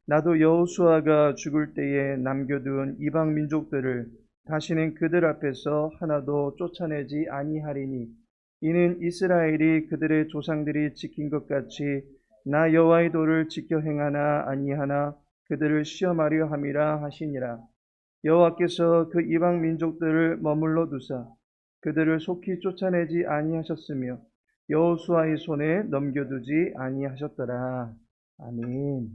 나도 여호수아가 죽을 때에 남겨둔 이방 민족들을 다시는 그들 앞에서 하나도 쫓아내지 아니하리니 이는 이스라엘이 그들의 조상들이 지킨 것 같이 나 여호와의 도를 지켜 행하나 아니하나 그들을 시험하려 함이라 하시니라. 여호와께서 그 이방 민족들을 머물러 두사 그들을 속히 쫓아내지 아니하셨으며 여호수아의 손에 넘겨두지 아니하셨더라. 아멘.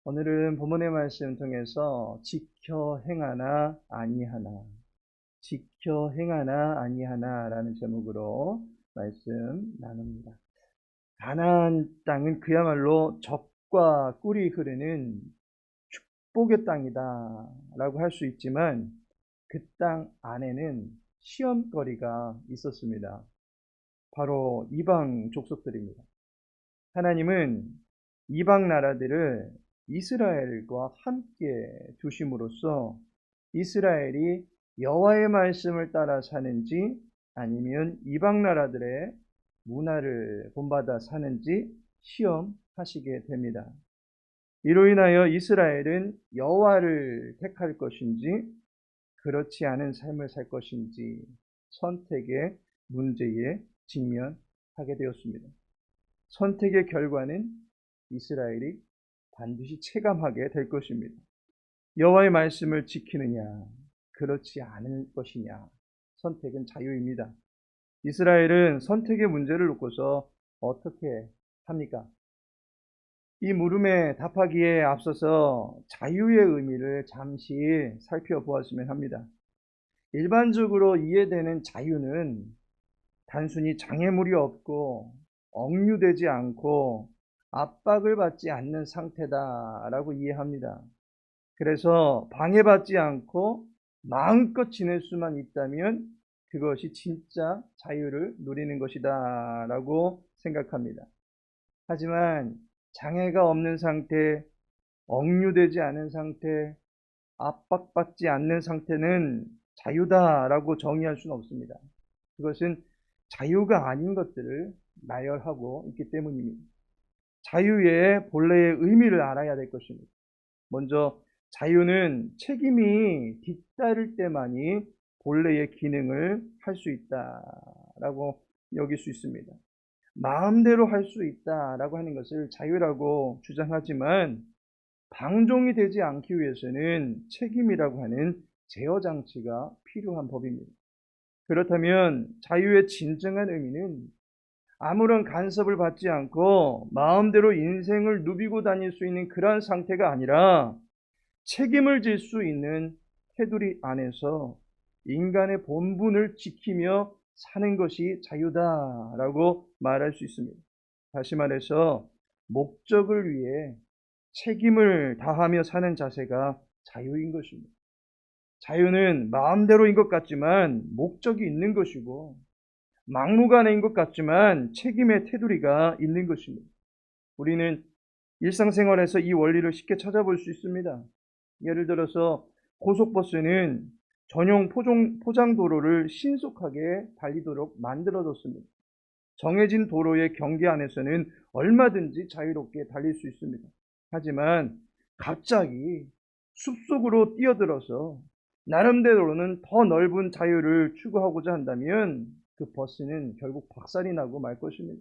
오늘은 본문의 말씀 통해서 지켜 행하나 아니하나, 지켜 행하나 아니하나라는 제목으로 말씀 나눕니다. 가나안 땅은 그야말로 젖과 꿀이 흐르는 축복의 땅이다라고 할 수 있지만 그 땅 안에는 시험거리가 있었습니다. 바로 이방 족속들입니다. 하나님은 이방 나라들을 이스라엘과 함께 두심으로써 이스라엘이 여호와의 말씀을 따라 사는지 아니면 이방 나라들의 문화를 본받아 사는지 시험하시게 됩니다. 이로 인하여 이스라엘은 여호와를 택할 것인지 그렇지 않은 삶을 살 것인지 선택의 문제에 직면하게 되었습니다. 선택의 결과는 이스라엘이 반드시 체감하게 될 것입니다. 여호와의 말씀을 지키느냐, 그렇지 않을 것이냐. 선택은 자유입니다. 이스라엘은 선택의 문제를 놓고서 어떻게 합니까? 이 물음에 답하기에 앞서서 자유의 의미를 잠시 살펴보았으면 합니다. 일반적으로 이해되는 자유는 단순히 장애물이 없고 억류되지 않고 압박을 받지 않는 상태다라고 이해합니다. 그래서 방해받지 않고 마음껏 지낼 수만 있다면 그것이 진짜 자유를 누리는 것이다라고 생각합니다. 하지만 장애가 없는 상태, 억류되지 않은 상태, 압박받지 않는 상태는 자유다라고 정의할 수는 없습니다. 그것은 자유가 아닌 것들을 나열하고 있기 때문입니다. 자유의 본래의 의미를 알아야 될 것입니다. 먼저 자유는 책임이 뒤따를 때만이 본래의 기능을 할 수 있다라고 여길 수 있습니다. 마음대로 할 수 있다라고 하는 것을 자유라고 주장하지만 방종이 되지 않기 위해서는 책임이라고 하는 제어 장치가 필요한 법입니다. 그렇다면 자유의 진정한 의미는 아무런 간섭을 받지 않고 마음대로 인생을 누비고 다닐 수 있는 그러한 상태가 아니라 책임을 질 수 있는 테두리 안에서 인간의 본분을 지키며 사는 것이 자유다라고 말할 수 있습니다. 다시 말해서 목적을 위해 책임을 다하며 사는 자세가 자유인 것입니다. 자유는 마음대로인 것 같지만 목적이 있는 것이고 막무가내인 것 같지만 책임의 테두리가 있는 것입니다. 우리는 일상생활에서 이 원리를 쉽게 찾아볼 수 있습니다. 예를 들어서 고속버스는 전용 포장도로를 신속하게 달리도록 만들어졌습니다. 정해진 도로의 경계 안에서는 얼마든지 자유롭게 달릴 수 있습니다. 하지만 갑자기 숲속으로 뛰어들어서 나름대로는 더 넓은 자유를 추구하고자 한다면 그 버스는 결국 박살이 나고 말 것입니다.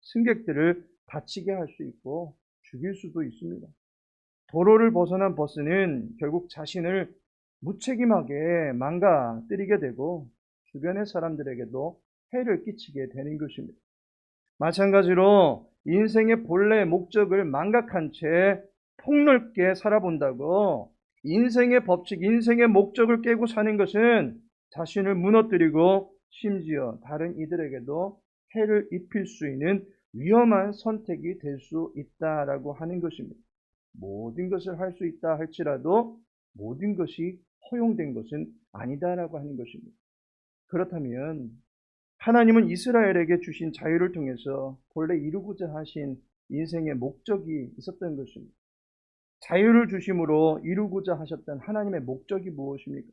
승객들을 다치게 할 수 있고 죽일 수도 있습니다. 도로를 벗어난 버스는 결국 자신을 무책임하게 망가뜨리게 되고 주변의 사람들에게도 해를 끼치게 되는 것입니다. 마찬가지로 인생의 본래 목적을 망각한 채 폭넓게 살아본다고 인생의 법칙, 인생의 목적을 깨고 사는 것은 자신을 무너뜨리고 심지어 다른 이들에게도 해를 입힐 수 있는 위험한 선택이 될 수 있다라고 하는 것입니다. 모든 것을 할 수 있다 할지라도 모든 것이 허용된 것은 아니다라고 하는 것입니다. 그렇다면 하나님은 이스라엘에게 주신 자유를 통해서 본래 이루고자 하신 인생의 목적이 있었던 것입니다. 자유를 주심으로 이루고자 하셨던 하나님의 목적이 무엇입니까?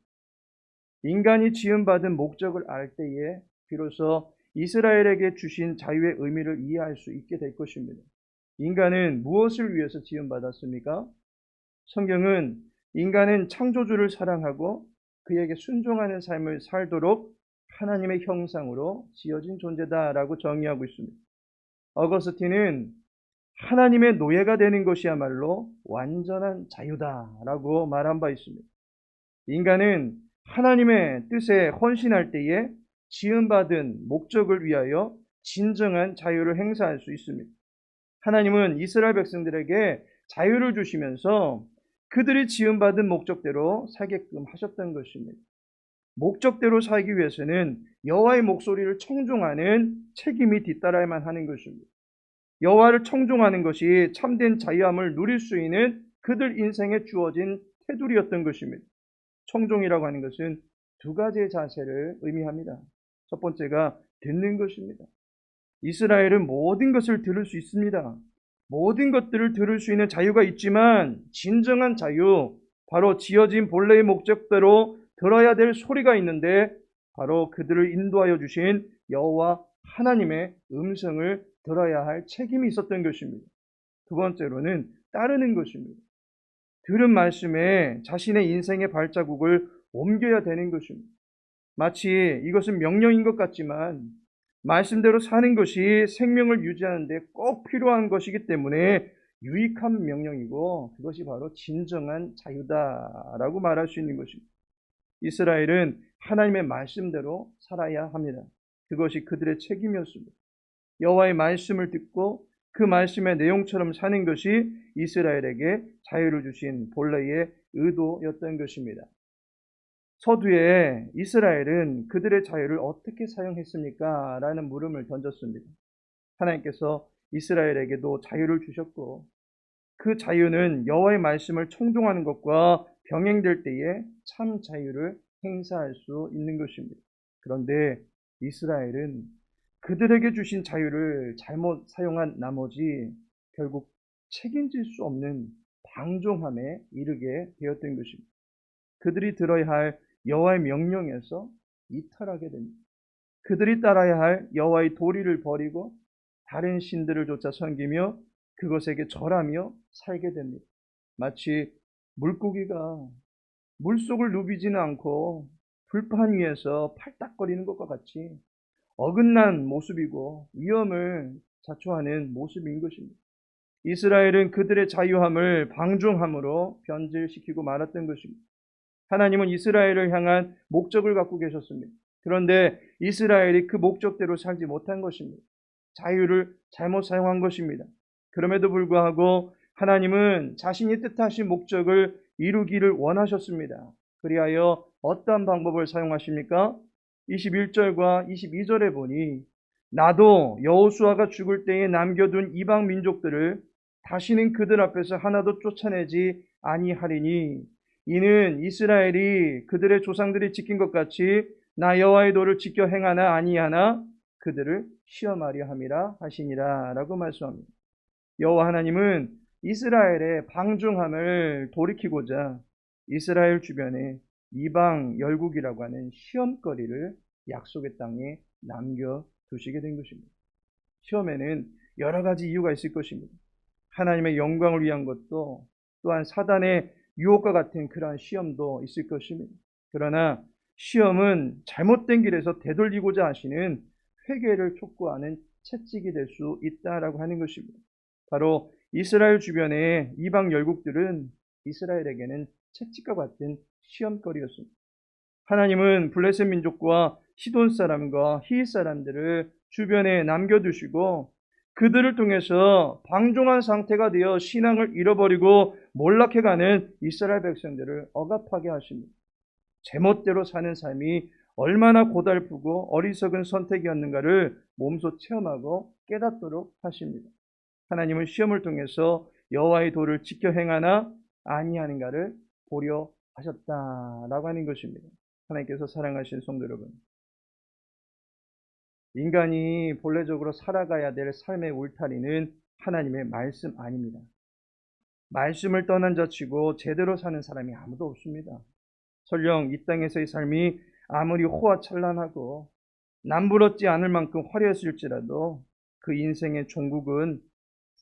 인간이 지음받은 목적을 알 때에 비로소 이스라엘에게 주신 자유의 의미를 이해할 수 있게 될 것입니다. 인간은 무엇을 위해서 지음받았습니까? 성경은 인간은 창조주를 사랑하고 그에게 순종하는 삶을 살도록 하나님의 형상으로 지어진 존재다라고 정의하고 있습니다. 어거스틴은 하나님의 노예가 되는 것이야말로 완전한 자유다라고 말한 바 있습니다. 인간은 하나님의 뜻에 헌신할 때에 지음받은 목적을 위하여 진정한 자유를 행사할 수 있습니다. 하나님은 이스라엘 백성들에게 자유를 주시면서 그들이 지음받은 목적대로 살게끔 하셨던 것입니다. 목적대로 살기 위해서는 여호와의 목소리를 청종하는 책임이 뒤따라야만 하는 것입니다. 여호와를 청종하는 것이 참된 자유함을 누릴 수 있는 그들 인생에 주어진 테두리였던 것입니다. 청종이라고 하는 것은 두 가지의 자세를 의미합니다. 첫 번째가 듣는 것입니다. 이스라엘은 모든 것을 들을 수 있습니다. 모든 것들을 들을 수 있는 자유가 있지만 진정한 자유, 바로 지어진 본래의 목적대로 들어야 될 소리가 있는데 바로 그들을 인도하여 주신 여호와 하나님의 음성을 들어야 할 책임이 있었던 것입니다. 두 번째로는 따르는 것입니다. 들은 말씀에 자신의 인생의 발자국을 옮겨야 되는 것입니다. 마치 이것은 명령인 것 같지만 말씀대로 사는 것이 생명을 유지하는 데 꼭 필요한 것이기 때문에 유익한 명령이고 그것이 바로 진정한 자유다라고 말할 수 있는 것입니다. 이스라엘은 하나님의 말씀대로 살아야 합니다. 그것이 그들의 책임이었습니다. 여호와의 말씀을 듣고 그 말씀의 내용처럼 사는 것이 이스라엘에게 자유를 주신 본래의 의도였던 것입니다. 서두에 이스라엘은 그들의 자유를 어떻게 사용했습니까? 라는 물음을 던졌습니다. 하나님께서 이스라엘에게도 자유를 주셨고 그 자유는 여호와의 말씀을 청종하는 것과 병행될 때에 참 자유를 행사할 수 있는 것입니다. 그런데 이스라엘은 그들에게 주신 자유를 잘못 사용한 나머지 결국 책임질 수 없는 방종함에 이르게 되었던 것입니다. 그들이 들어야 할 여호와의 명령에서 이탈하게 됩니다. 그들이 따라야 할 여호와의 도리를 버리고 다른 신들을 쫓아 섬기며 그것에게 절하며 살게 됩니다. 마치 물고기가 물속을 누비지는 않고 불판 위에서 팔딱거리는 것과 같이 어긋난 모습이고 위험을 자초하는 모습인 것입니다. 이스라엘은 그들의 자유함을 방종함으로 변질시키고 말았던 것입니다. 하나님은 이스라엘을 향한 목적을 갖고 계셨습니다. 그런데 이스라엘이 그 목적대로 살지 못한 것입니다. 자유를 잘못 사용한 것입니다. 그럼에도 불구하고 하나님은 자신이 뜻하신 목적을 이루기를 원하셨습니다. 그리하여 어떠한 방법을 사용하십니까? 21절과 22절에 보니 나도 여호수아가 죽을 때에 남겨둔 이방 민족들을 다시는 그들 앞에서 하나도 쫓아내지 아니하리니 이는 이스라엘이 그들의 조상들이 지킨 것 같이 나 여호와의 도를 지켜 행하나 아니하나 그들을 시험하려 함이라 하시니라 라고 말씀합니다. 여호와 하나님은 이스라엘의 방종함을 돌이키고자 이스라엘 주변에 이방 열국이라고 하는 시험거리를 약속의 땅에 남겨두시게 된 것입니다. 시험에는 여러 가지 이유가 있을 것입니다. 하나님의 영광을 위한 것도 또한 사단의 유혹과 같은 그러한 시험도 있을 것입니다. 그러나 시험은 잘못된 길에서 되돌리고자 하시는 회개를 촉구하는 채찍이 될 수 있다라고 하는 것입니다. 바로 이스라엘 주변의 이방 열국들은 이스라엘에게는 채찍과 같은 시험거리였습니다. 하나님은 블레셋 민족과 시돈 사람과 히윗 사람들을 주변에 남겨두시고 그들을 통해서 방종한 상태가 되어 신앙을 잃어버리고 몰락해가는 이스라엘 백성들을 억압하게 하십니다. 제멋대로 사는 삶이 얼마나 고달프고 어리석은 선택이었는가를 몸소 체험하고 깨닫도록 하십니다. 하나님은 시험을 통해서 여호와의 도를 지켜 행하나 아니하는가를 보려 하셨다라고 하는 것입니다. 하나님께서 사랑하신 성도 여러분, 인간이 본래적으로 살아가야 될 삶의 울타리는 하나님의 말씀 아닙니다. 말씀을 떠난 자치고 제대로 사는 사람이 아무도 없습니다. 설령 이 땅에서의 삶이 아무리 호화찬란하고 남부럽지 않을 만큼 화려했을지라도 그 인생의 종국은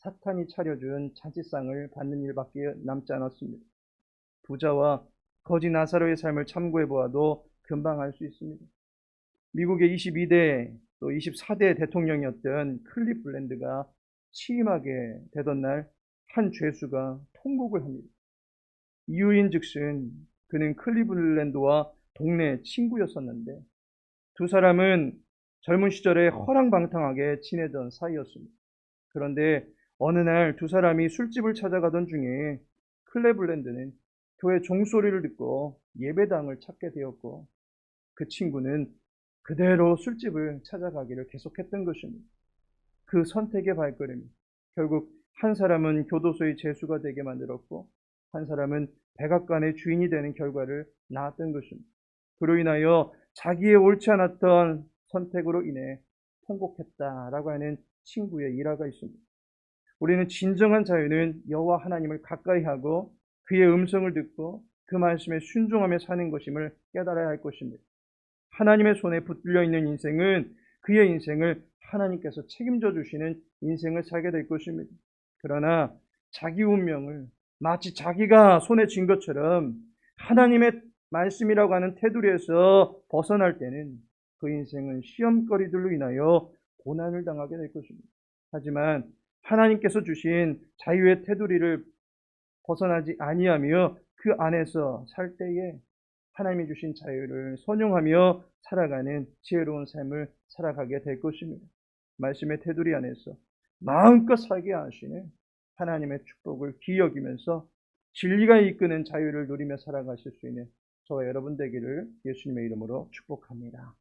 사탄이 차려준 잔치상을 받는 일밖에 남지 않았습니다. 부자와 거지 나사로의 삶을 참고해 보아도 금방 알 수 있습니다. 미국의 22대 또 24대 대통령이었던 클리블랜드가 취임하게 되던 날 한 죄수가 통곡을 합니다. 이유인즉슨 그는 클리블랜드와 동네 친구였었는데 두 사람은 젊은 시절에 허랑방탕하게 지내던 사이였습니다. 그런데 어느 날 두 사람이 술집을 찾아가던 중에 클리블랜드는 교회 종소리를 듣고 예배당을 찾게 되었고 그 친구는 그대로 술집을 찾아가기를 계속했던 것입니다. 그 선택의 발걸음이 결국 한 사람은 교도소의 죄수가 되게 만들었고 한 사람은 백악관의 주인이 되는 결과를 낳았던 것입니다. 그로 인하여 자기의 옳지 않았던 선택으로 인해 통곡했다라고 하는 친구의 일화가 있습니다. 우리는 진정한 자유는 여호와 하나님을 가까이 하고 그의 음성을 듣고 그 말씀에 순종하며 사는 것임을 깨달아야 할 것입니다. 하나님의 손에 붙들려 있는 인생은 그의 인생을 하나님께서 책임져 주시는 인생을 살게 될 것입니다. 그러나 자기 운명을 마치 자기가 손에 쥔 것처럼 하나님의 말씀이라고 하는 테두리에서 벗어날 때는 그 인생은 시험거리들로 인하여 고난을 당하게 될 것입니다. 하지만 하나님께서 주신 자유의 테두리를 벗어나지 아니하며 그 안에서 살 때에 하나님이 주신 자유를 선용하며 살아가는 지혜로운 삶을 살아가게 될 것입니다. 말씀의 테두리 안에서 마음껏 살게 하시는 하나님의 축복을 기억이면서 진리가 이끄는 자유를 누리며 살아가실 수 있는 저와 여러분 되기를 예수님의 이름으로 축복합니다.